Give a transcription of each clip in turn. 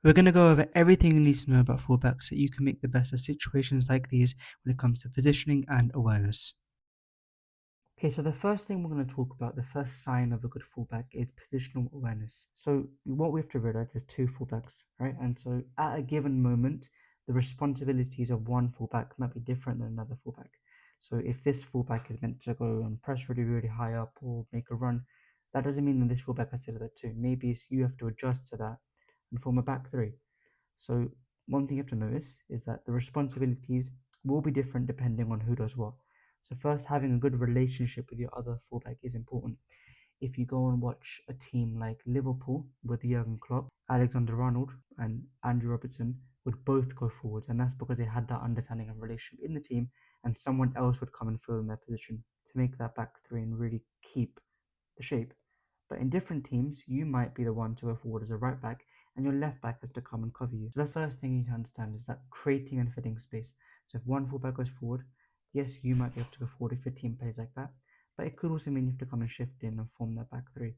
We're going to go over everything you need to know about fullbacks so you can make the best of situations like these when it comes to positioning and awareness. Okay, so the first thing we're going to talk about, the first sign of a good fullback is positional awareness. So what we have to realize is two fullbacks, right? And so at a given moment, the responsibilities of one fullback might be different than another fullback. So if this fullback is meant to go and press really, really high up or make a run, that doesn't mean that this fullback has to do that too. Maybe you have to adjust to that and form a back three. So one thing you have to notice is that the responsibilities will be different depending on who does what. So first, having a good relationship with your other fullback is important. If you go and watch a team like Liverpool with Jurgen Klopp, Alexander-Arnold and Andrew Robertson would both go forwards, and that's because they had that understanding and relationship in the team, and someone else would come and fill in their position to make that back three and really keep the shape. But in different teams, you might be the one to go forward as a right back, and your left back has to come and cover you. So that's the first thing you need to understand is that creating and filling space. So if one fullback goes forward, yes, you might be able to go forward if your team plays like that, but it could also mean you have to come and shift in and form that back three.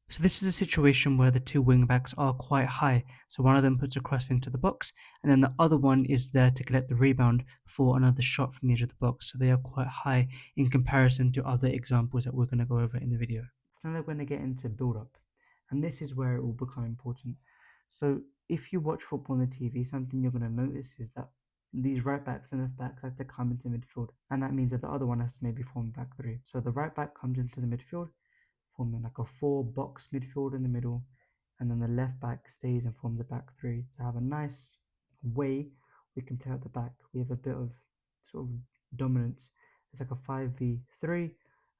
So this is a situation where the two wing backs are quite high. So one of them puts a cross into the box, and then the other one is there to collect the rebound for another shot from the edge of the box. So they are quite high in comparison to other examples that we're going to go over in the video. So now we're going to get into build up, and this is where it will become important. So if you watch football on the TV, something you're going to notice is that these right backs and left backs like to come into midfield, and that means that the other one has to maybe form back three. So the right back comes into the midfield, forming like a four box midfield in the middle, and then the left back stays and forms a back three to have a nice way we can play out the back. We have a bit of sort of dominance. It's like a 5v3 and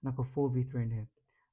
like a 4v3 in here.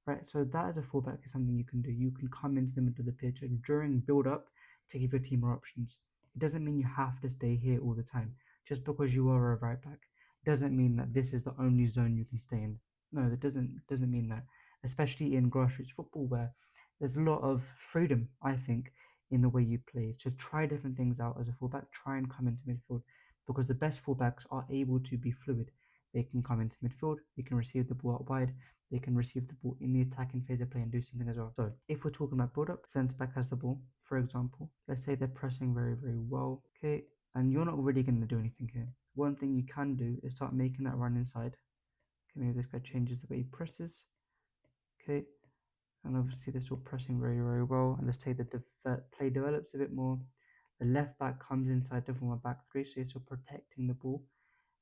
Right, so that as a fullback is something you can do. You can come into the middle of the pitch and during build up to give your team more options. It doesn't mean you have to stay here all the time. Just because you are a right back doesn't mean that this is the only zone you can stay in. No, that doesn't mean that, especially in grassroots football where there's a lot of freedom, I think, in the way you play. Just try different things out as a fullback. Try and come into midfield because the best fullbacks are able to be fluid. They can come into midfield. They can receive the ball out wide. They can receive the ball in the attacking phase of play and do something as well. So if we're talking about build up, centre back has the ball, for example. Let's say they're pressing very, very well. Okay, and you're not really going to do anything here. One thing you can do is start making that run inside. Okay, maybe this guy changes the way he presses. Okay, and obviously they're still pressing very, very well. And let's say the play develops a bit more. The left back comes inside to form a back three, so you're still protecting the ball.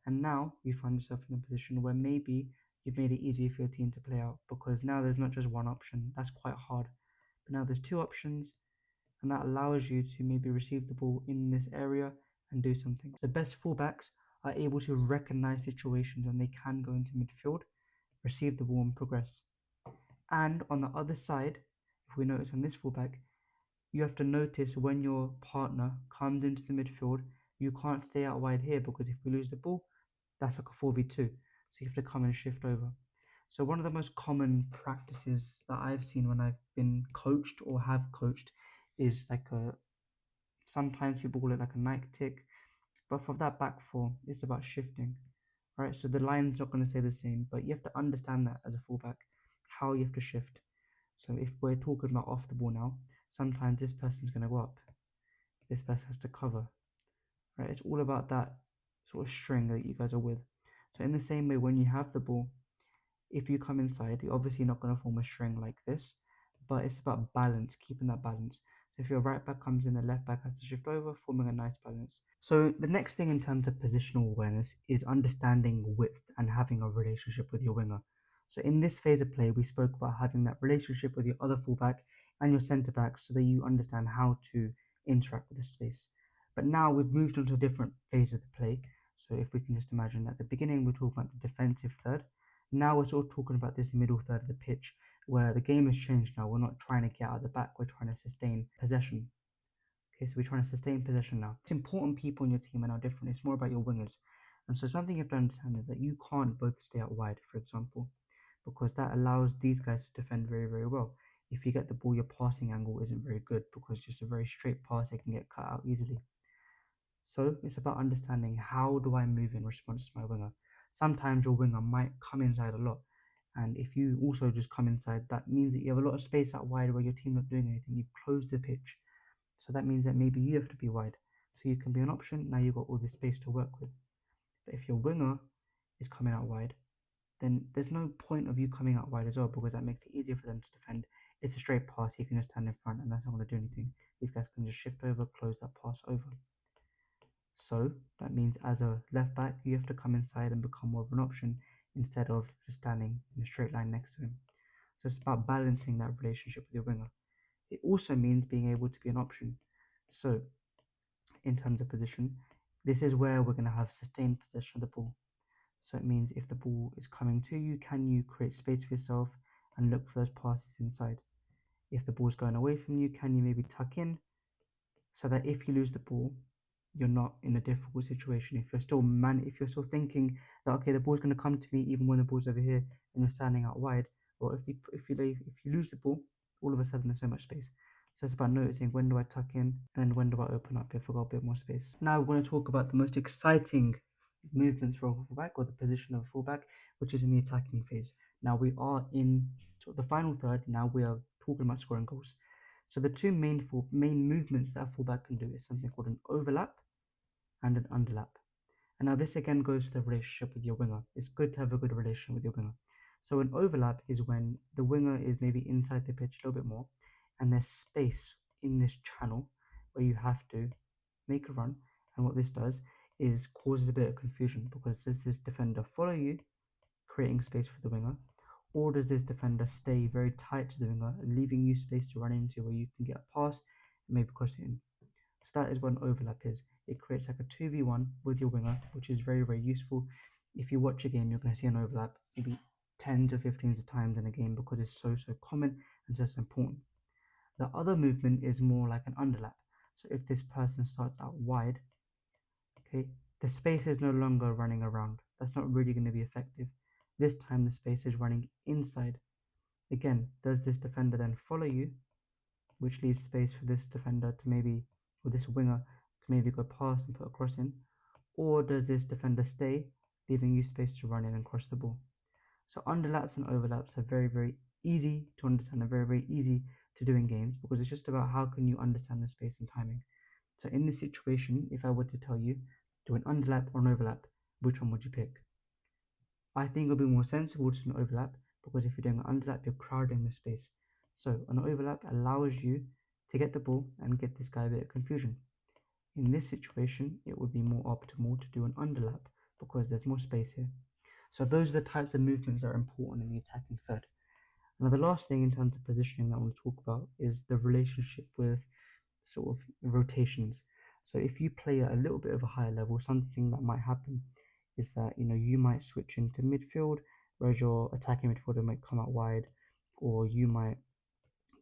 And now you find yourself in a position where maybe you've made it easier for your team to play out because now there's not just one option. That's quite hard. But now there's two options, and that allows you to maybe receive the ball in this area and do something. The best fullbacks are able to recognize situations when they can go into midfield, receive the ball, and progress. And on the other side, if we notice on this fullback, you have to notice when your partner comes into the midfield, you can't stay out wide here because if we lose the ball, that's like a 4v2. So you have to come and shift over. So one of the most common practices that I've seen when I've been coached or have coached is like a sometimes people call it like a Nike tick, but for that back four, it's about shifting. Right, so the line's not going to stay the same, but you have to understand that as a fullback, how you have to shift. So if we're talking about off the ball now, sometimes this person's going to go up, this person has to cover. Right, it's all about that sort of string that you guys are with. So in the same way, when you have the ball, if you come inside, you're obviously not going to form a string like this, but it's about balance, keeping that balance. So if your right back comes in, the left back has to shift over, forming a nice balance. So the next thing in terms of positional awareness is understanding width and having a relationship with your winger. So in this phase of play, we spoke about having that relationship with your other fullback and your centre back so that you understand how to interact with the space. But now we've moved on to a different phase of the play. So if we can just imagine at the beginning, we're talking about the defensive third. Now we're sort of talking about this middle third of the pitch where the game has changed now. We're not trying to get out of the back, we're trying to sustain possession. Okay, so we're trying to sustain possession now. It's important people in your team are now different. It's more about your wingers. And so something you have to understand is that you can't both stay out wide, for example, because that allows these guys to defend very, very well. If you get the ball, your passing angle isn't very good because just a very straight pass, they can get cut out easily. So it's about understanding how do I move in response to my winger. Sometimes your winger might come inside a lot. And if you also just come inside, that means that you have a lot of space out wide where your team not doing anything. You've closed the pitch. So that means that maybe you have to be wide. So you can be an option, now you've got all this space to work with. But if your winger is coming out wide, then there's no point of you coming out wide as well, because that makes it easier for them to defend. It's a straight pass, he can just stand in front and that's not going to do anything. These guys can just shift over, close that pass over. So that means as a left back, you have to come inside and become more of an option instead of just standing in a straight line next to him. So it's about balancing that relationship with your winger. It also means being able to be an option. So in terms of position, this is where we're going to have sustained possession of the ball. So it means if the ball is coming to you, can you create space for yourself and look for those passes inside? If the ball's going away from you, can you maybe tuck in so that if you lose the ball, you're not in a difficult situation. If you're still thinking that okay, the ball's going to come to me even when the ball's over here and you're standing out wide, or if you lose the ball, all of a sudden there's so much space. So it's about noticing when do I tuck in and when do I open up if I've got a bit more space. Now we're going to talk about the most exciting movements for a fullback, or the position of a fullback, which is in the attacking phase. Now we are in sort of the final third. Now we are talking about scoring goals. So the two main movements that a fullback can do is something called an overlap and an underlap. And now this again goes to the relationship with your winger. It's good to have a good relation with your winger. So an overlap is when the winger is maybe inside the pitch a little bit more, and there's space in this channel where you have to make a run. And what this does is causes a bit of confusion, because does this defender follow you, creating space for the winger, or does this defender stay very tight to the winger, leaving you space to run into where you can get a pass and maybe cross it in? So that is what an overlap is. It creates like a 2v1 with your winger, which is very, very useful. If you watch a game, you're going to see an overlap maybe 10 to 15 times in a game, because it's so common and so important. The other movement is more like an underlap. So if this person starts out wide, okay, the space is no longer running around. That's not really going to be effective. This time the space is running inside. Again, does this defender then follow you, which leaves space for this defender to maybe, or this winger to maybe go past and put a cross in? Or does this defender stay, leaving you space to run in and cross the ball? So underlaps and overlaps are very, very easy to understand and very, very easy to do in games, because it's just about how can you understand the space and timing. So in this situation, if I were to tell you, do an underlap or an overlap, which one would you pick? I think it would be more sensible to do an overlap, because if you're doing an underlap, you're crowding the space. So an overlap allows you to get the ball and get this guy a bit of confusion. In this situation, it would be more optimal to do an underlap, because there's more space here. So those are the types of movements that are important in the attacking third. Now the last thing in terms of positioning that I want to talk about is the relationship with sort of rotations. So if you play at a little bit of a higher level, something that might happen is that you might switch into midfield, whereas your attacking midfielder might come out wide, or you might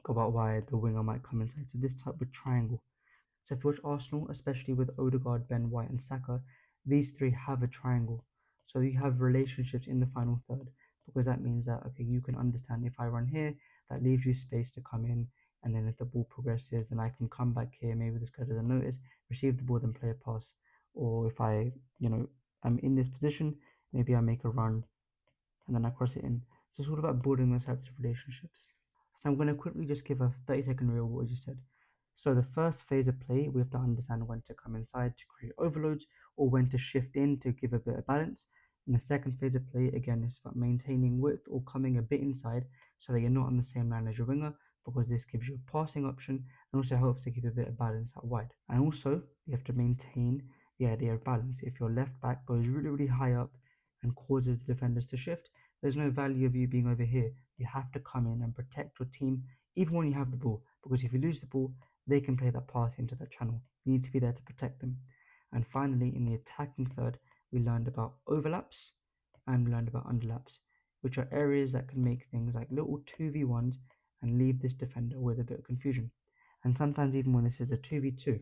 go out wide, the winger might come inside. So this type of triangle. So if you watch Arsenal, especially with Odegaard, Ben White, and Saka, these three have a triangle. So you have relationships in the final third, because that means that okay, you can understand if I run here, that leaves you space to come in, and then if the ball progresses, then I can come back here. Maybe this guy doesn't notice, receive the ball, then play a pass. Or if I'm in this position, maybe I make a run and then I cross it in. So it's all about building those types of relationships. So I'm going to quickly just give a 30-second reel of what I just said. So the first phase of play, we have to understand when to come inside to create overloads, or when to shift in to give a bit of balance. In the second phase of play, again, it's about maintaining width or coming a bit inside so that you're not on the same line as your winger, because this gives you a passing option and also helps to keep a bit of balance out wide. And also, you have to maintain the idea of balance. If your left back goes really, really high up and causes the defenders to shift, there's no value of you being over here. You have to come in and protect your team even when you have the ball, because if you lose the ball, they can play that pass into that channel. You need to be there to protect them. And finally, in the attacking third, we learned about overlaps and we learned about underlaps, which are areas that can make things like little 2v1s and leave this defender with a bit of confusion. And sometimes even when this is a 2v2,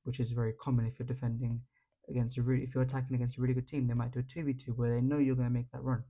which is very common if you're defending if you're attacking against a really good team, they might do a 2v2 where they know you're going to make that run.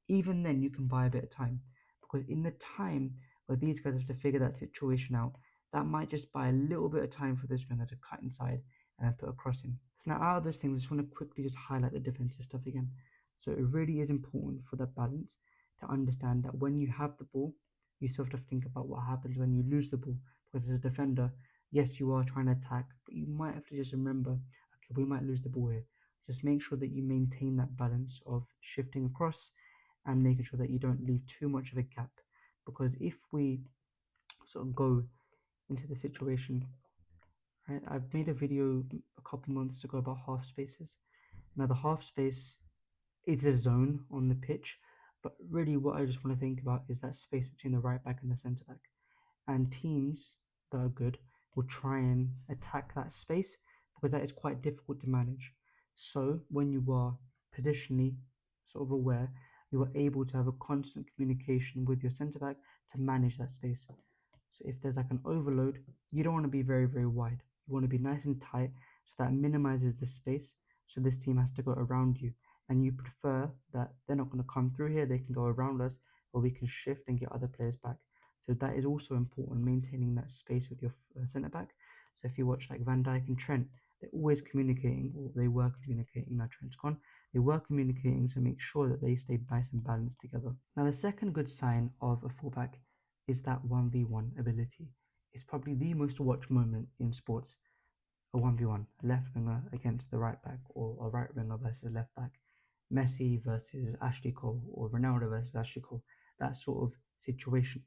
Even then, you can buy a bit of time, because in the time where these guys have to figure that situation out, that might just buy a little bit of time for this winger to cut inside and put a cross in. So now out of those things, I just want to quickly just highlight the defensive stuff again. So it really is important for that balance to understand that when you have the ball, you still have to think about what happens when you lose the ball, because as a defender, Yes, you are trying to attack, but you might have to just remember, okay, we might lose the ball here. Just make sure that you maintain that balance of shifting across and making sure that you don't leave too much of a gap. Because if we sort of go into the situation, right? I've made a video a couple months ago about half spaces. Now, the half space is a zone on the pitch, but really what I just want to think about is that space between the right back and the centre back. And teams that are good will try and attack that space because that is quite difficult to manage. So when you are positionally sort of aware, you are able to have a constant communication with your centre back to manage that space. So if there's like an overload, you don't want to be very, very wide. You want to be nice and tight so that minimizes the space. So this team has to go around you. And you prefer that they're not going to come through here, they can go around us, or we can shift and get other players back. So that is also important, maintaining that space with your centre back. So if you watch like Van Dijk and Trent, they're always communicating, or they were communicating. Now Trent's gone. They were communicating to make sure that they stayed nice and balanced together. Now the second good sign of a fullback is that 1v1 ability. It's probably the most watched moment in sports. A 1v1, a left winger against the right back, or a right winger versus left back. Messi versus Ashley Cole, or Ronaldo versus Ashley Cole. That sort of situation.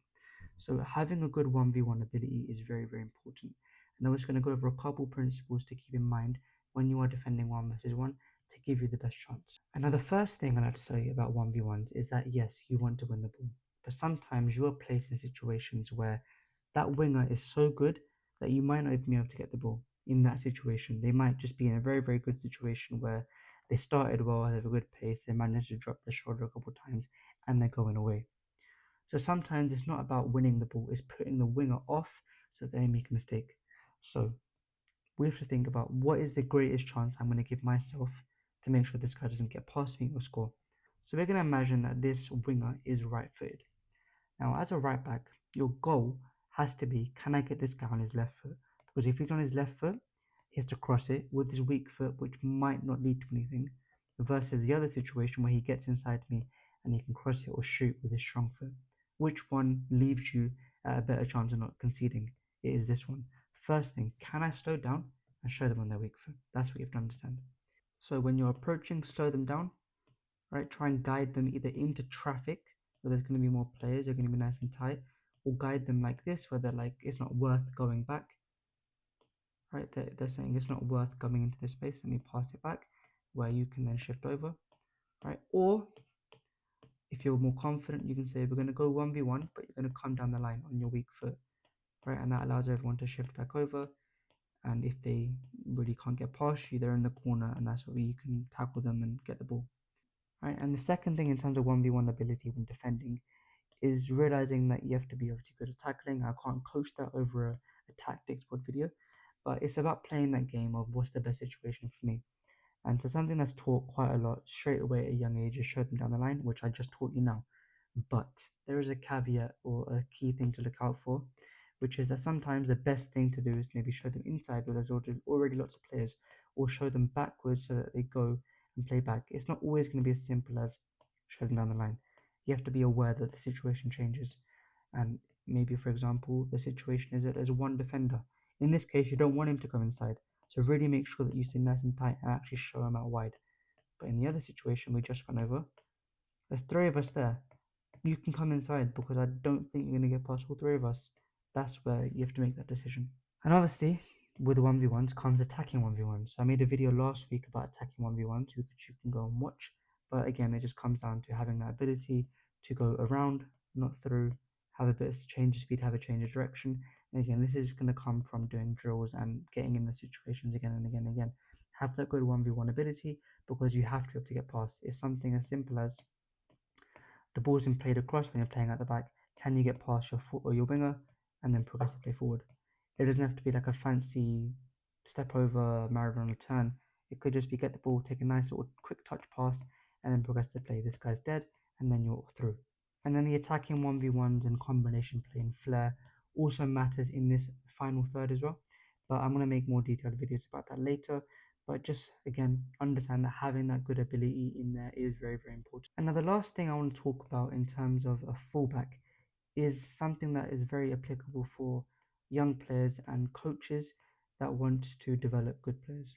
So having a good 1v1 ability is very, very important. And I'm just going to go over a couple principles to keep in mind when you are defending 1 versus 1 to give you the best chance. And now the first thing I'd like to tell you about 1v1s is that yes, you want to win the ball. But sometimes you are placed in situations where that winger is so good that you might not even be able to get the ball in that situation. They might just be in a very, very good situation where they started well, they have a good pace, they managed to drop the shoulder a couple of times, and they're going away. So sometimes it's not about winning the ball, it's putting the winger off so that they make a mistake. So we have to think about what is the greatest chance I'm going to give myself to make sure this guy doesn't get past me or score. So we're going to imagine that this winger is right footed. Now, as a right back, your goal has to be, can I get this guy on his left foot? Because if he's on his left foot, he has to cross it with his weak foot, which might not lead to anything, versus the other situation where he gets inside me and he can cross it or shoot with his strong foot. Which one leaves you at a better chance of not conceding? It is this one. First thing, can I slow down and show them on their weak foot? That's what you have to understand. So when you're approaching, slow them down, right? Try and guide them either into traffic where there's going to be more players, they're going to be nice and tight, or guide them like this where they're like, it's not worth going back, right? They're saying it's not worth coming into this space, let me pass it back, where you can then shift over, right? Or if you're more confident, you can say, we're going to go 1v1, but you're going to come down the line on your weak foot, right? And that allows everyone to shift back over. And if they really can't get past you, they're in the corner, and that's where you can tackle them and get the ball. Right? And the second thing in terms of 1v1 ability when defending is realizing that you have to be obviously good at tackling. I can't coach that over a tactics board video, but it's about playing that game of what's the best situation for me. And so something that's taught quite a lot straight away at a young age is show them down the line, which I just taught you now. But there is a caveat or a key thing to look out for, which is that sometimes the best thing to do is maybe show them inside where there's already lots of players, or show them backwards so that they go and play back. It's not always going to be as simple as show them down the line. You have to be aware that the situation changes. And maybe, for example, the situation is that there's one defender. In this case, you don't want him to go inside. So really make sure that you stay nice and tight and actually show him out wide. But in the other situation we just went over, there's three of us there. You can come inside because I don't think you're going to get past all three of us. That's where you have to make that decision. And obviously, with 1v1s comes attacking 1v1s. So I made a video last week about attacking 1v1s, which you can go and watch. But again, it just comes down to having that ability to go around, not through, have a bit of change of speed, have a change of direction. And again, this is going to come from doing drills and getting in the situations again and again and again. Have that good 1v1 ability because you have to be able to get past. It's something as simple as the ball's been played across when you're playing at the back. Can you get past your foot or your winger and then progress to play forward? It doesn't have to be like a fancy step over Maradona turn. It could just be get the ball, take a nice little quick touch pass, and then progress to play. This guy's dead, and then you're through. And then the attacking 1v1s and combination play and flair also matters in this final third as well. But I'm going to make more detailed videos about that later. But just again, understand that having that good ability in there is very, very important. And now the last thing I want to talk about in terms of a fullback is something that is very applicable for young players and coaches that want to develop good players.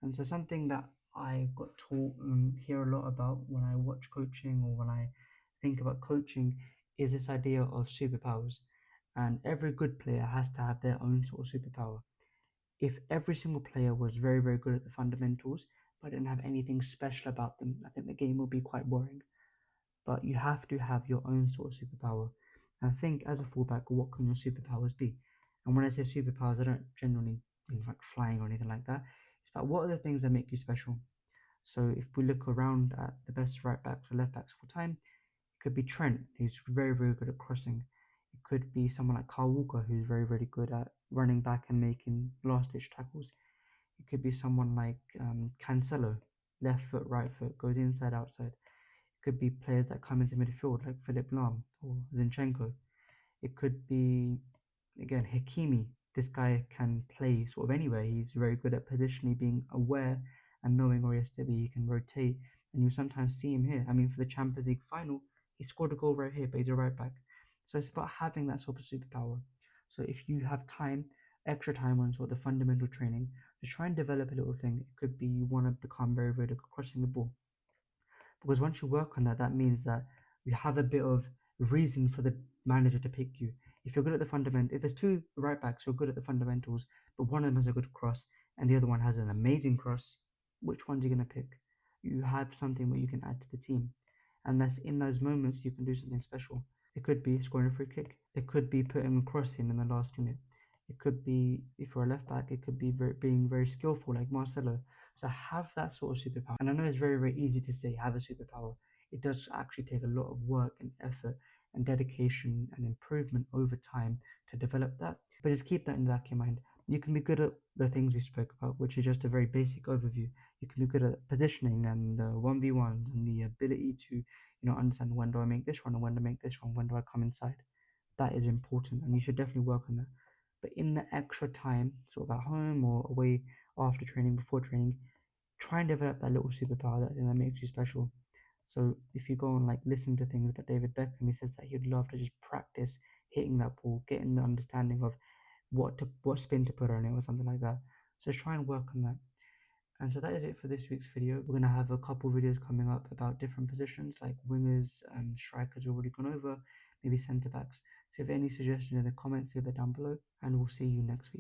And so something that I got taught and hear a lot about when I watch coaching or when I think about coaching is this idea of superpowers. And every good player has to have their own sort of superpower. If every single player was very, very good at the fundamentals, but didn't have anything special about them, I think the game would be quite boring. But you have to have your own sort of superpower. And think as a fullback, what can your superpowers be? And when I say superpowers, I don't generally mean like flying or anything like that. It's about what are the things that make you special. So if we look around at the best right backs or left backs of all time, it could be Trent, who's very, very good at crossing. It could be someone like Carl Walker, who's very, very good at running back and making last ditch tackles. It could be someone like Cancelo, left foot, right foot, goes inside, outside. It could be players that come into midfield like Philip Lahm or Zinchenko. It could be, again, Hakimi. This guy can play sort of anywhere. He's very good at positionally being aware and knowing where he has to be. He can rotate, and you sometimes see him here. I mean, for the Champions League final, he scored a goal right here, but he's a right back. So it's about having that sort of superpower. So if you have time, extra time on sort of the fundamental training, to try and develop a little thing. It could be you want to become very, very good at crossing the ball, because once you work on that, that means that you have a bit of reason for the manager to pick you. If you're good at the fundament, if there's two right backs who are good at the fundamentals, but one of them has a good cross and the other one has an amazing cross, which one's you gonna pick? You have something that you can add to the team, and that's in those moments you can do something special. It could be scoring a free kick. It could be putting a cross in the last minute. It could be, if you're a left back, it could be being very skillful like Marcelo. So have that sort of superpower. And I know it's very, very easy to say have a superpower. It does actually take a lot of work and effort and dedication and improvement over time to develop that. But just keep that in the back of your mind. You can be good at the things we spoke about, which is just a very basic overview. You can be good at positioning and 1v1s and the ability to, understand when do I make this run and when do I make this run, when do I come inside. That is important and you should definitely work on that. But in the extra time, sort of at home or away after training, before training, try and develop that little superpower, that thing that makes you special. So if you go and like listen to things about David Beckham, he says that he'd love to just practice hitting that ball, getting the understanding of what spin to put on it or something like that. So try and work on that. And so that is it for this week's video. We're gonna have a couple videos coming up about different positions like wingers and strikers we've already gone over, maybe centre backs. So if you have any suggestions in the comments, leave it down below, and we'll see you next week.